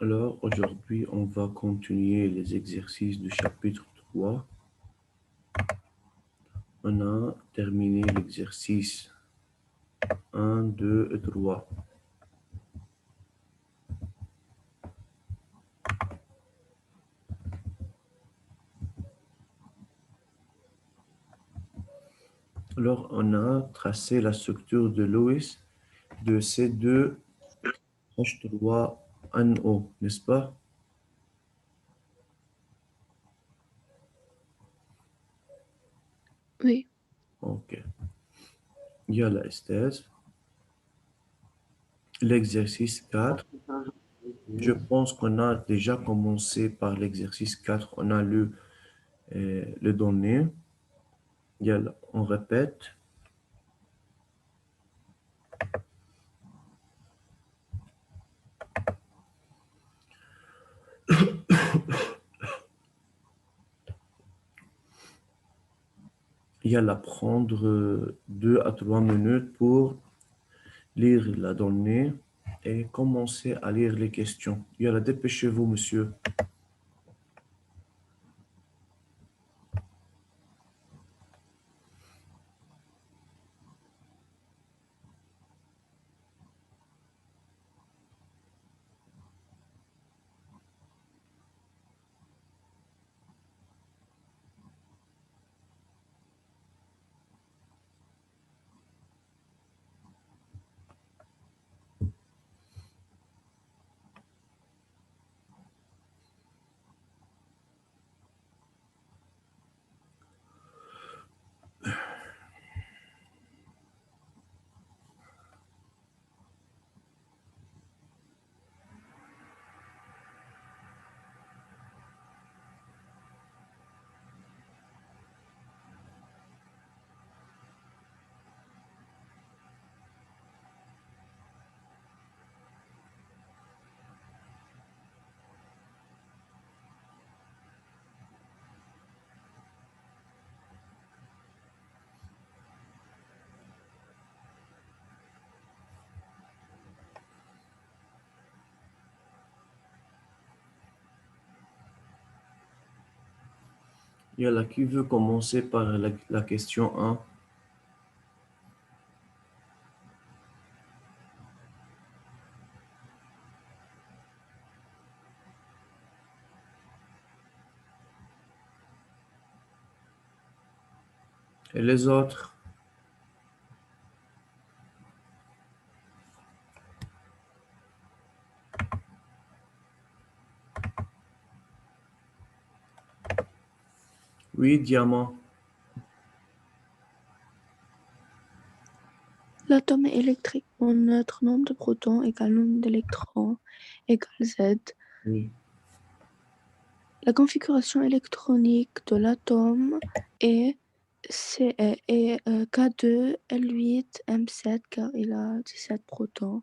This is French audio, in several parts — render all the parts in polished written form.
Alors, aujourd'hui, on va continuer les exercices du chapitre 3. On a terminé l'exercice 1, 2 et 3. Alors, on a tracé la structure de Lewis de ces deux H3NO, n'est-ce pas? Oui. OK. Il y a la esthèse. L'exercice 4. Je pense qu'on a déjà commencé par l'exercice 4. On a lu les données. On répète. Il y a à prendre 2 à 3 minutes pour lire la donnée et commencer à lire les questions. Il y a dépêchez-vous, monsieur. Il y a qui veut commencer par la question 1. Et les autres? Oui, diamant. L'atome est électriquement neutre, nombre de protons égale nombre d'électrons égale Z. Oui. La configuration électronique de l'atome est K2, L8, M7 car il a 17 protons.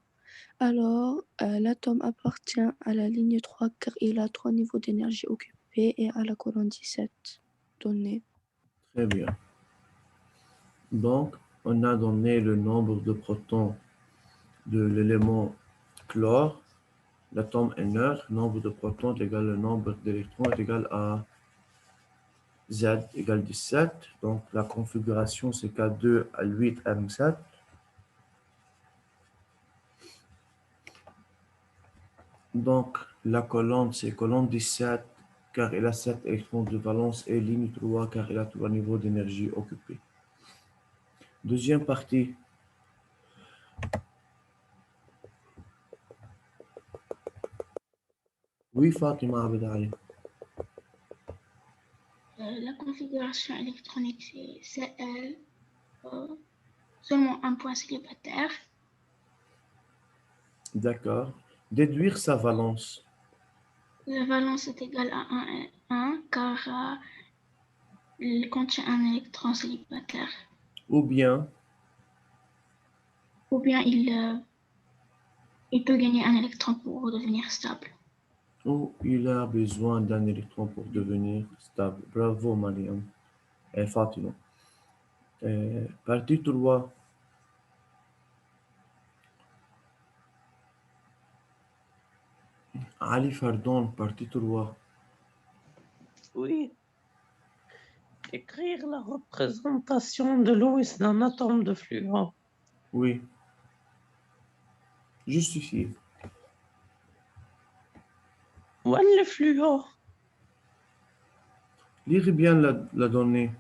Alors, l'atome appartient à la ligne 3 car il a 3 niveaux d'énergie occupés et à la colonne 17 donnée. Très bien. Donc, on a donné le nombre de protons de l'élément chlore. L'atome est neutre. Nombre de protons est égal au nombre d'électrons est égal à Z égale 17. Donc, la configuration, c'est K2 à 8 M7. Donc, la colonne, c'est colonne 17 car elle a 7 électrons de valence et ligne 3 car elle a 3 niveaux d'énergie occupés. Deuxième partie. Oui, Fatima Abedali. La configuration électronique, c'est Cl, seulement un point célibataire. D'accord. Déduire sa valence. La valence est égale à 1 car il contient un électron célibataire. Ou bien il peut gagner un électron pour devenir stable. ou il a besoin d'un électron pour devenir stable. Bravo, Mariam. Et Fatima. Partie 3. Ali Fardon, partie 3. Oui. Écrire la représentation de Lewis d'un atome de fluor. Oui. Justifié. Où est le fluor? Lire bien la donnée.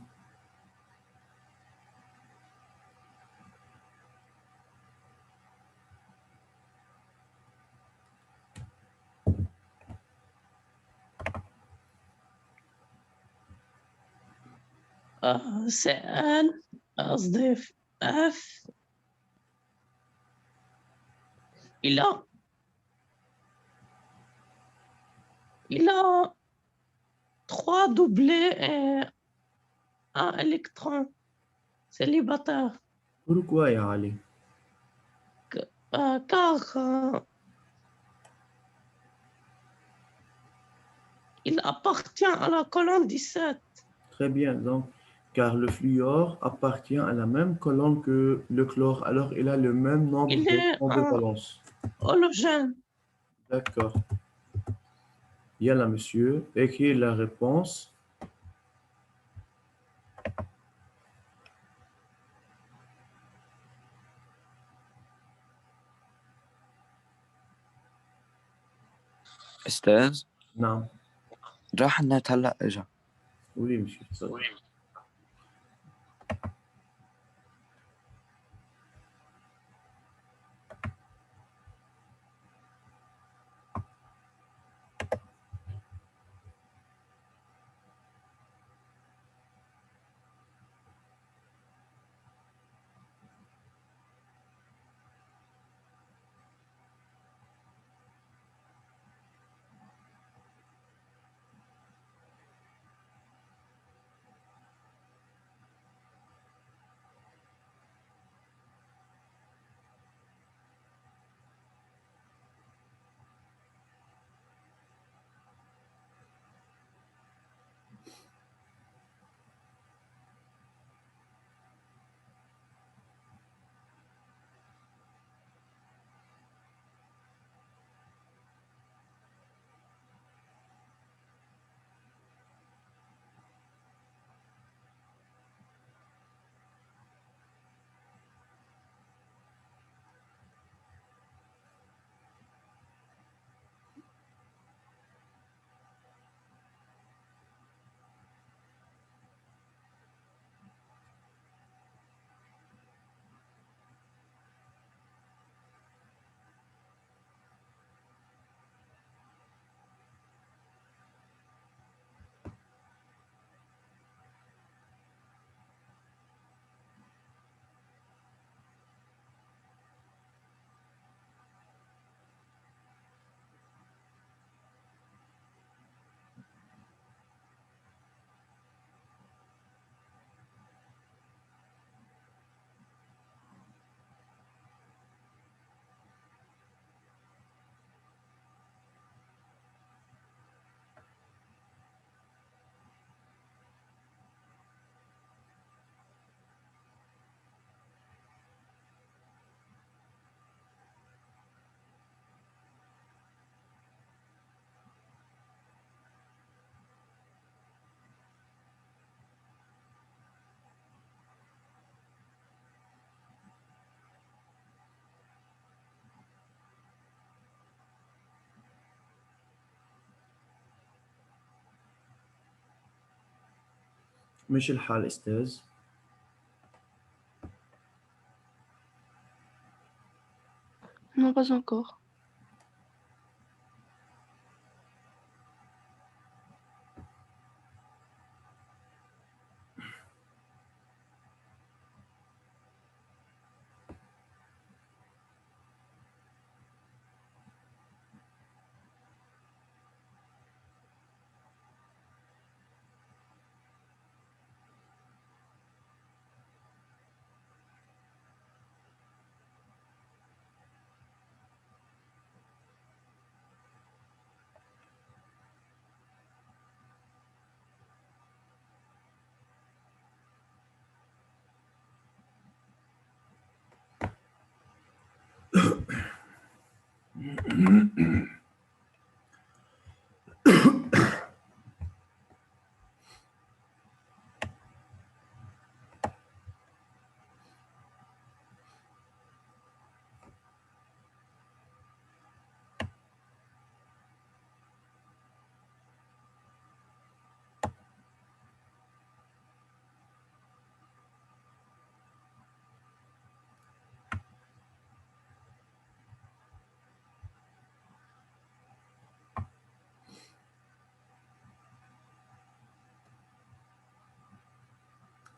CN قصدي F. Il a 3 doublés et un électron célibataire. Pourquoi, ya Ali? Car il appartient à la colonne 17. Très bien. Donc, car le fluor appartient à la même colonne que le chlore, alors il a le même nombre Il est d'électrons de un valence. halogène. D'accord. Yalla, monsieur. Écrire la réponse. أستاذ Non. راح النت هلأ إجا. Oui, monsieur. تفضل. مش الحال أستاذ. Non, pas encore.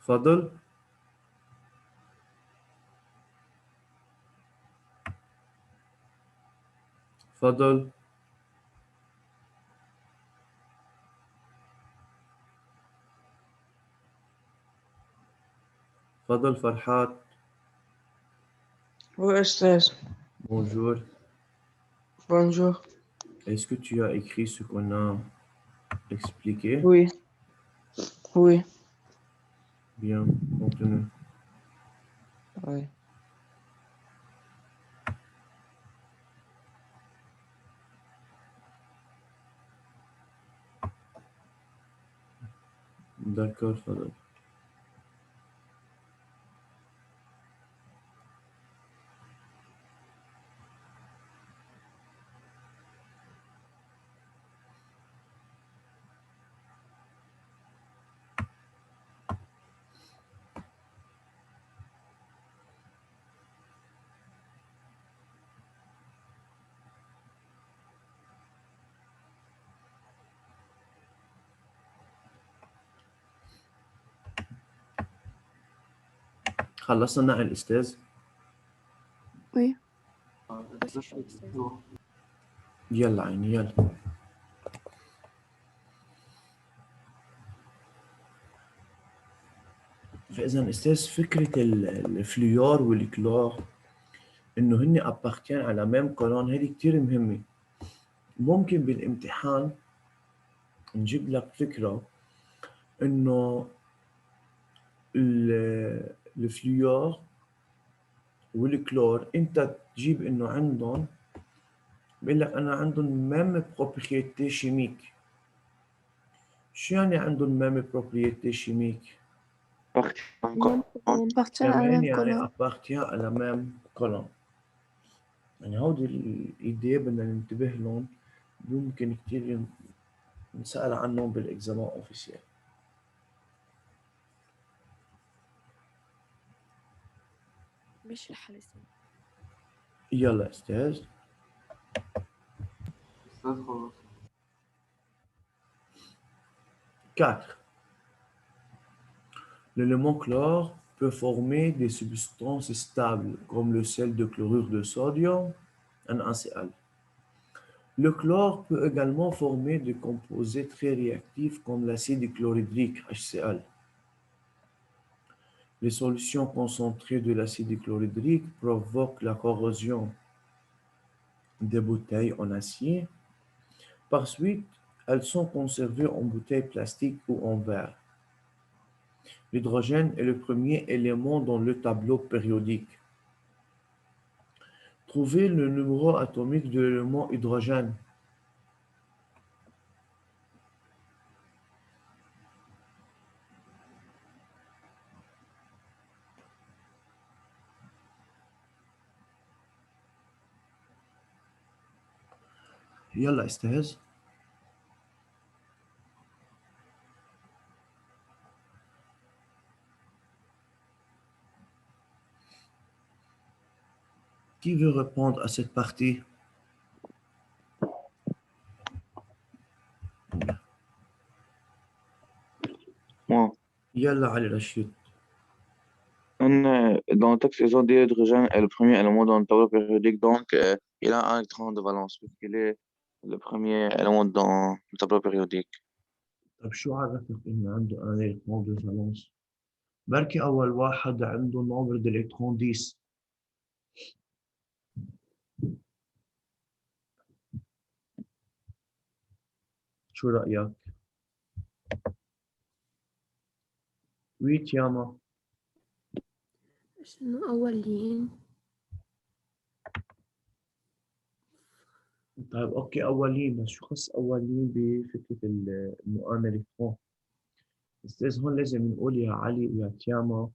فضل فضل فضل فرحات. Oui, Esther. Bonjour. Bonjour. Est-ce que tu as écrit ce qu'on a expliqué? Oui. Oui. Bien, continue. Oui. D'accord, Fadel. خلصنا عن الأستاذ؟ Oui. يلا عيني يلا. فإذا أستاذ فكرة الفلويور والكلور إنه هن أبارتيان على ميم كولون هذه كتير مهمة. ممكن بالامتحان نجيب لك فكرة إنه الفلويور والكلور أنت تجيب إنه عندهم بيقول لك أنا عندهم ميم بروبريتي شيميك. شو يعني عندهم ميم بروبريتي شيميك؟ Partir à la كمان même يعني colonne. appartient à la même colonne. يعني هودي الإيديا بدنا ننتبه لهم، ممكن كتير نسأل عنهم بالإكزامان أوفيسيال. مش الحلسة. يلا أستاذ. 4. L'élément chlore peut former des substances stables comme le sel de chlorure de sodium, NaCl. Le chlore peut également former des composés très réactifs comme l'acide chlorhydrique, HCl. Les solutions concentrées de l'acide chlorhydrique provoquent la corrosion des bouteilles en acier. Par suite, elles sont conservées en bouteilles plastiques ou en verre. L'hydrogène est le premier élément dans le tableau périodique. Trouvez le numéro atomique de l'élément hydrogène. يلا استاذ. Qui veut répondre à cette partie? Moi, يلا علي رشيد. dans le texte, ils ont dit l'hydrogène est le premier élément dans le tableau périodique, donc il a un électron de valence, puisqu'il est le premier élément dans le tableau périodique. طب شو عرفك إنه عنده un électron de valence؟ بركي أول واحد عنده nombre d'électrons 10. شو رأيك؟ 8 ياما. شنو أولين؟ طيب أوكي أولين، بس شو خص أولين بفكرة إنه un électron؟ أستاذ هون لازم نقول يا علي ويا تياما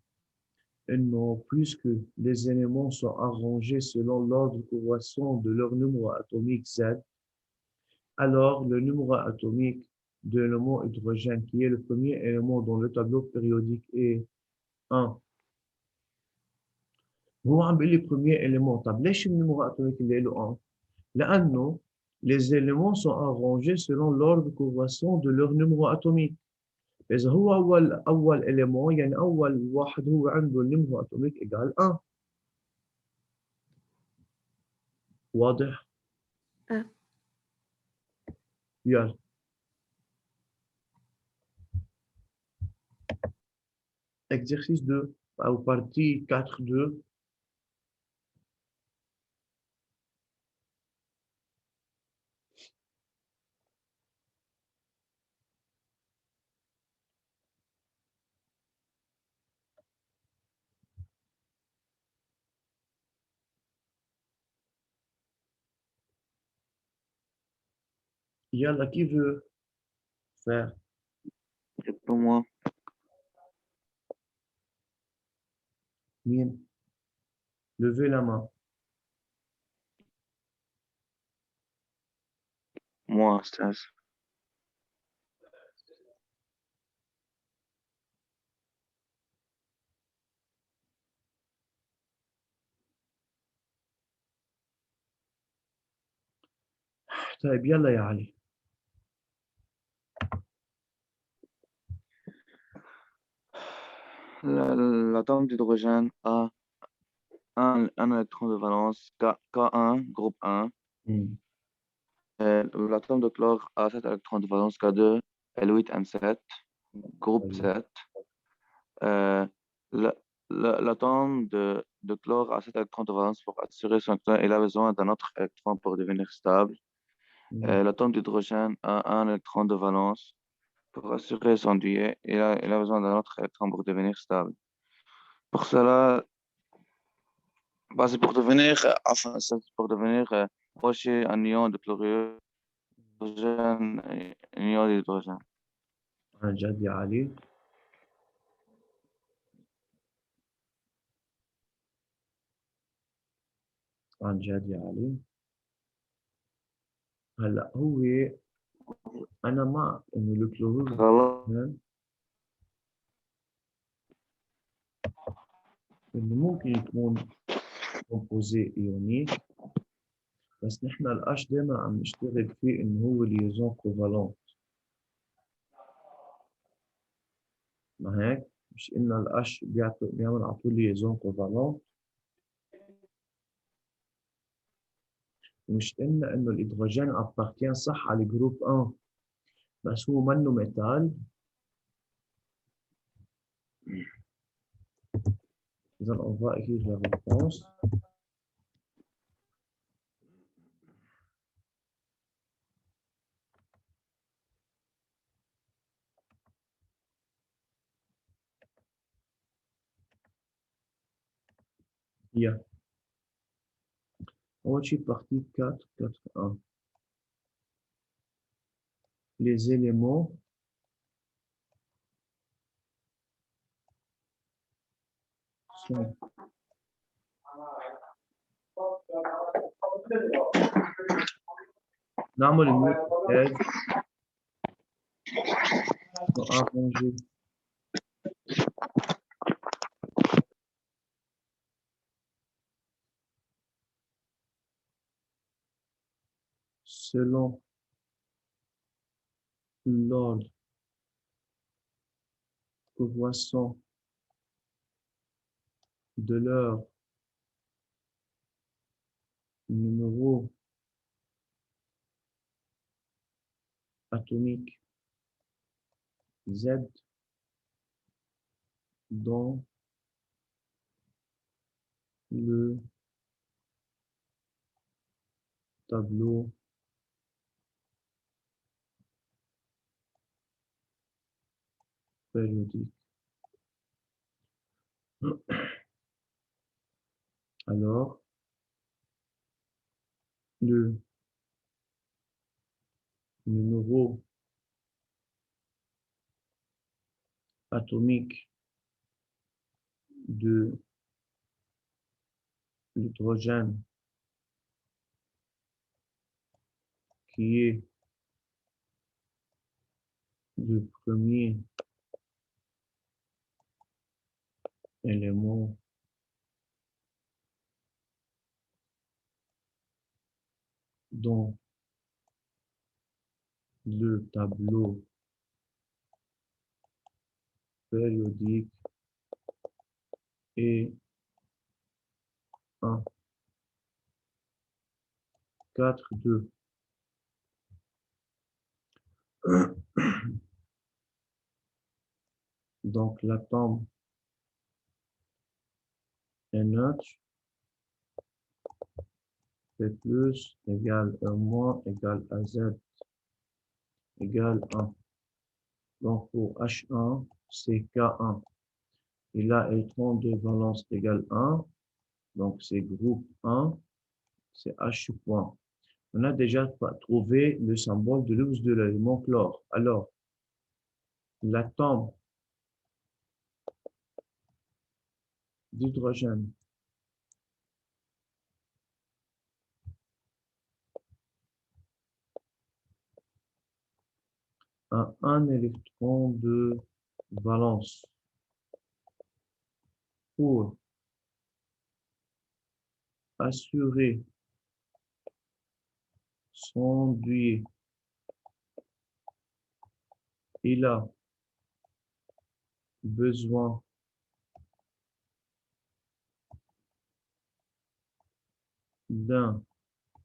إنه puisque les éléments sont arrangés selon l'ordre croissant de leur numéro atomique Z, alors le numéro atomique de l'élément hydrogène, qui est le premier élément dans le tableau périodique, est 1. هو عم بيقول لي premier élément. طب ليش النيميرو atomique اللي له 1؟ لأنه les éléments sont arrangés selon l'ordre croissant de leur numéro atomique. إذا هو أول إليمون يعني أول واحد هو عنده النمرو أتوميك إيجال 1. واضح؟ يلا. Exercice 2 أو partie 4.2. Yalla, qui veut faire? C'est pour moi. Mine. Levez la main. Moi, Stas. طيب يلا يا علي. L'atome d'hydrogène a un électron de valence K1, groupe 1. Hmm. L'atome de chlore a 7 électrons de valence K2, L8, M7, groupe Oui. 7. Euh, la- L'atome de chlore a 7 électrons de valence pour assurer son électron. Il a besoin d'un autre électron pour devenir stable. Hmm. L'atome d'hydrogène a un électron de valence pour assurer son duet. Il a besoin d'un autre électron pour devenir stable. Pour cela, bah, c'est pour devenir, c'est pour devenir rocher un ion de chlorure, hydrogène, et un ion d'hydrogène. عن جد يا علي. عن جد يا علي. هلا هو أنا مع إنه الكلورور غلط. إنه ممكن يكون كومبوزي إيوني، بس نحن الأش دايما عم نشتغل فيه إنه هو ليزون كوفالون. ما هيك؟ مش إن الأش بيعمل على طول ليزون كوفالون، مش إنه الهيدروجين appartient صح على الجروب 1 بس هو منه ميتال. إذا on va écrire la réponse. Bien. On va partie 4.4.1. Les éléments sont نعمل ميوت sont arrangés selon l'ordre croissant de leur numéro atomique Z dans le tableau périodique. Alors, le numéro atomique de l'hydrogène qui est le premier élément dans le tableau périodique est 1, 4, 2. Donc, l'atome est neutre, P plus égale E moins égale à Z égale 1. Donc, pour H1, c'est K1. Il a électron de valence égale 1. Donc, c'est groupe 1, c'est H point. On a déjà trouvé le symbole de Lewis de l'élément chlore. Alors, l'atome d'hydrogène a un électron de valence. Pour assurer son duet, il a besoin d'un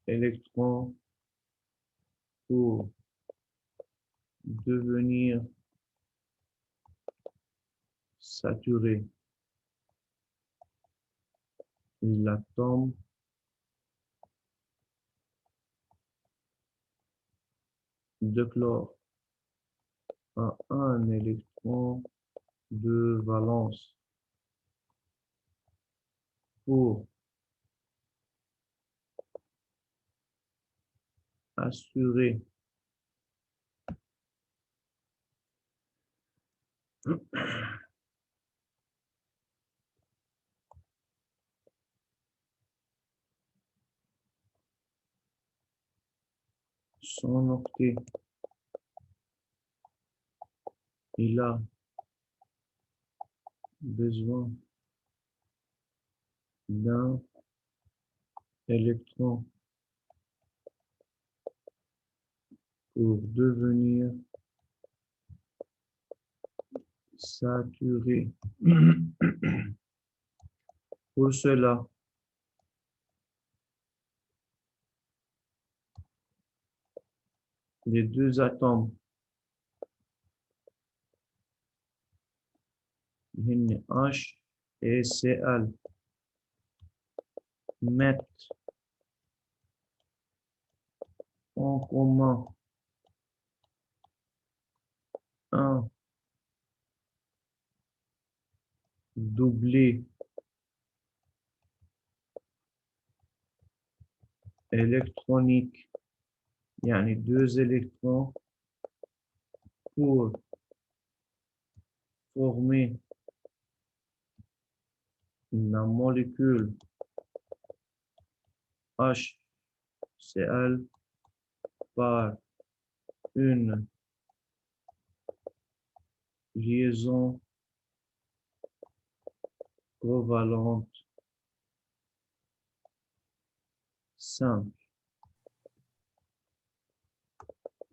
électron pour devenir saturé. L'atome de chlore a un électron de valence. Pour assurer son octet, il a besoin d'un électron pour devenir saturé. Pour cela, les deux atomes H et Cl mettent en commun un doublet électronique, il y a deux électrons pour former la molécule HCl par une liaison covalente simple.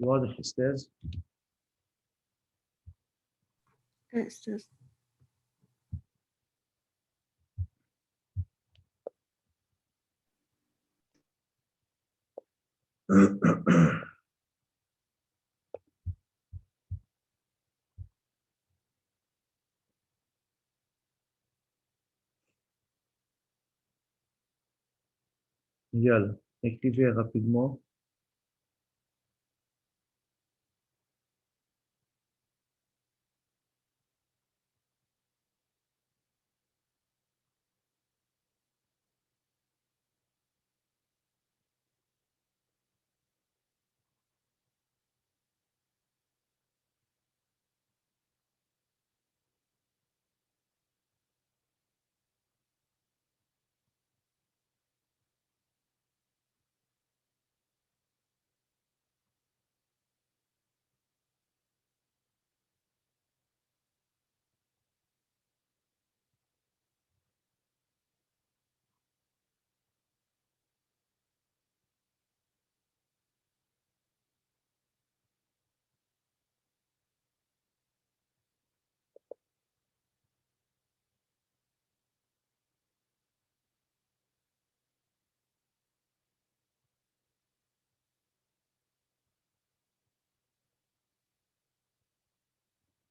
واضح أستاذ؟ أستاذ. يلا écrivez rapidement.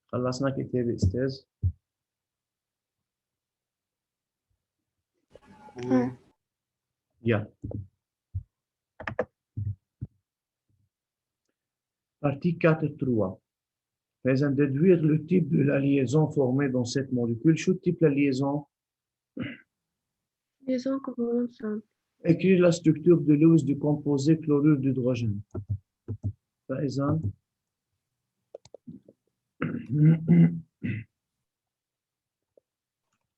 خلصنا كتابة أستاذ. Bien. Partie 4.3. فإذا déduire le type de la liaison formée dans cette molécule. شو type la liaison? Liaison covalente simple. Écrire la structure de Lewis du composé chlorure d'hydrogène. فإذا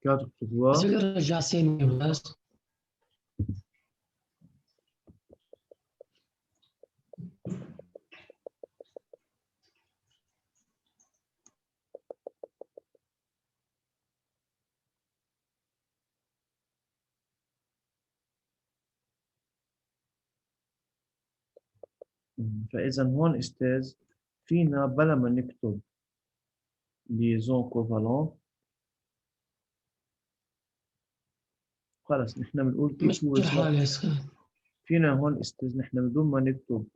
quatre trois. فإذا هون أستاذ فينا بلا ما نكتب liaison covalente خلص نحن بنقول كيف هو فينا هون أستاذ نحن بدون ما نكتب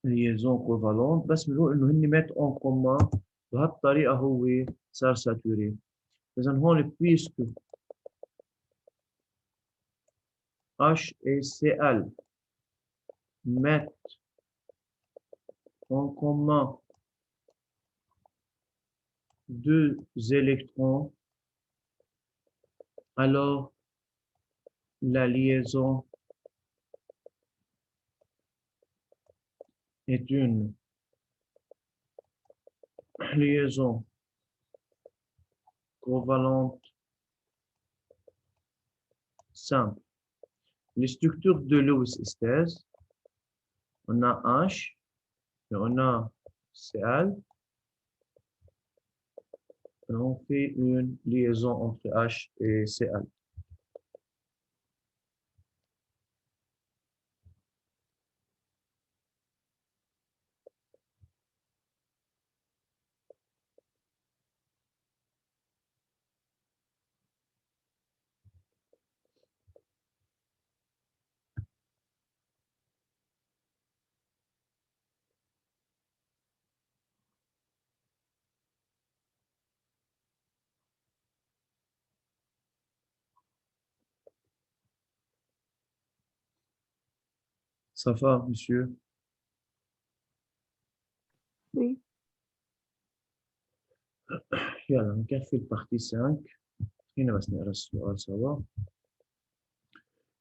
liaison covalente بس بنقول إنه هن مات en commun بهالطريقة هو صار ساتوري. إذا هون puisque H et Cl mettent en commun deux électrons, alors la liaison est une liaison covalente simple. Les structures de Lewis Estes, on a H et on a Cl. Et on fait une liaison entre H et Cl. Ça va, monsieur? Oui. يلا نكفي البارtie 5. هنا بس نقرا السؤال سوا.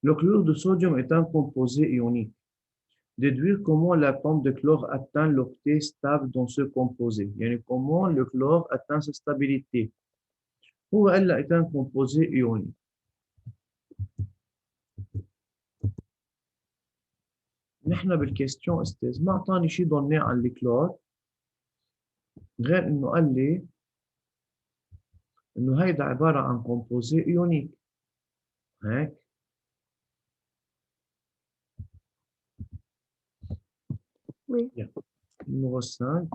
Le chlore de sodium est un composé ionique. Déduire comment l'atome de chlore atteint l'octet stable dans ce composé. يعني comment le chlore atteint sa stabilité. هو قال لك est un composé ionique. نحن بالكيستيون استاذ ما اعطاني شيء ضني عن الكلور غير انه قال لي انه هيدا عباره عن كومبوزي ايونيك هيك. Oui. Numéro 5.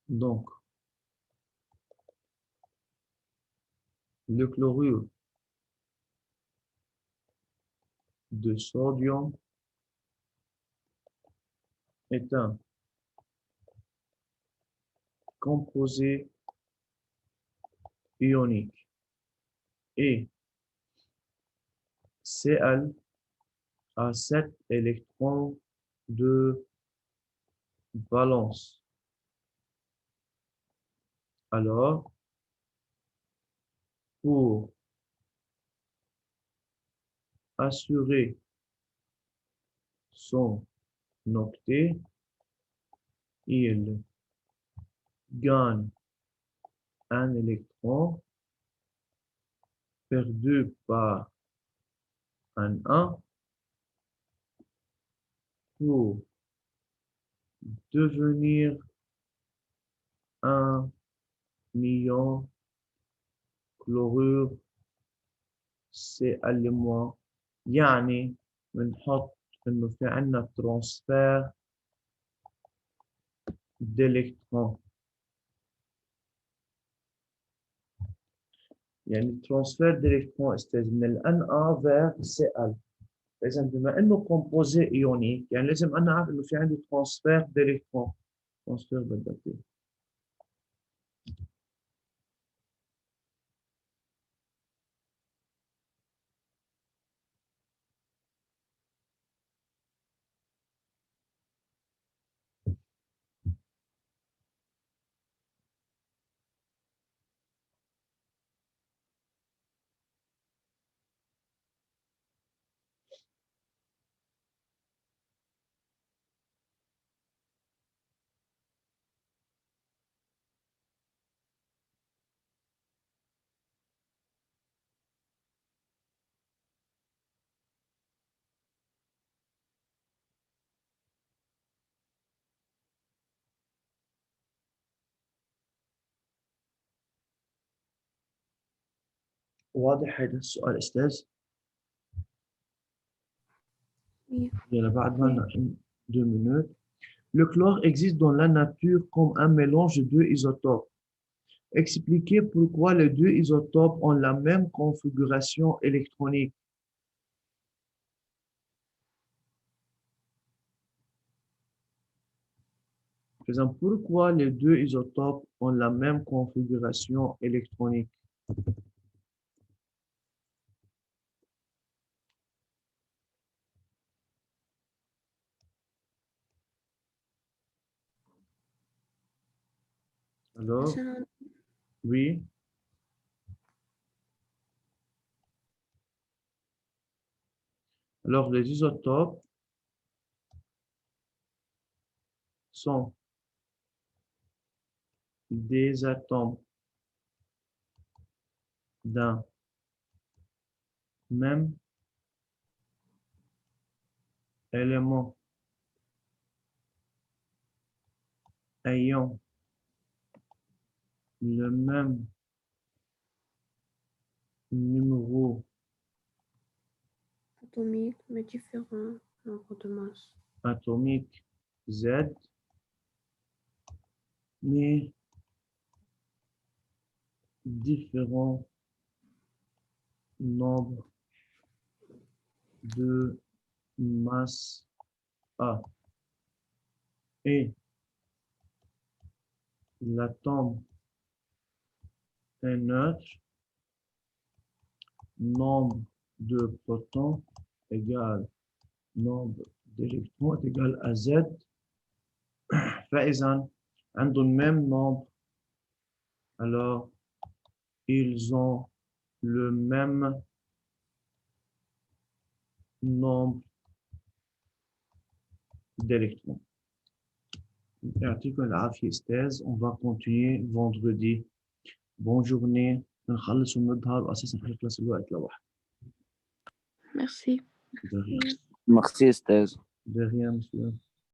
Donc, le chlorure de sodium est un composé ionique et Cl a 7 électrons de valence. Alors, pour assurer son octet, il gagne un électron perdu par un 1 pour devenir un ion chlorure Cl-. يعني بنحط انه في عندنا ترانسفير d'électrons. يعني ترانسفير d'électrons استاذ من ال Na vers Cl. إذا بما إنه composé ionique يعني لازم أنا أعرف إنه في عندي transfert d'électrons. transfert بالضبط. واضح هذا السؤال أستاذ؟ Oui. يلا بعد ما لنا 2 minutes. Le chlore existe dans la nature comme un mélange de deux isotopes. Expliquez pourquoi les deux isotopes ont la même configuration électronique. Par exemple, pourquoi les deux isotopes ont la même configuration électronique? Alors, مثلا oui. Alors, les isotopes sont des atomes d'un même élément ayant le même numéro atomique, mais différent nombre de masses. atomique Z, mais différents nombres de masse A. Et l'atome est neutre, nombre de protons égale nombre d'électrons est égal à Z. فإذا عندهم même nombre, alors ils ont le même nombre d'électrons. يعطيكم العافية أستاذ. On va continuer vendredi. Bonne journée. نخلص ونظهر وأساسا حيخلص الوقت لوحده. Merci. De rien. Merci, Esther. De rien, monsieur.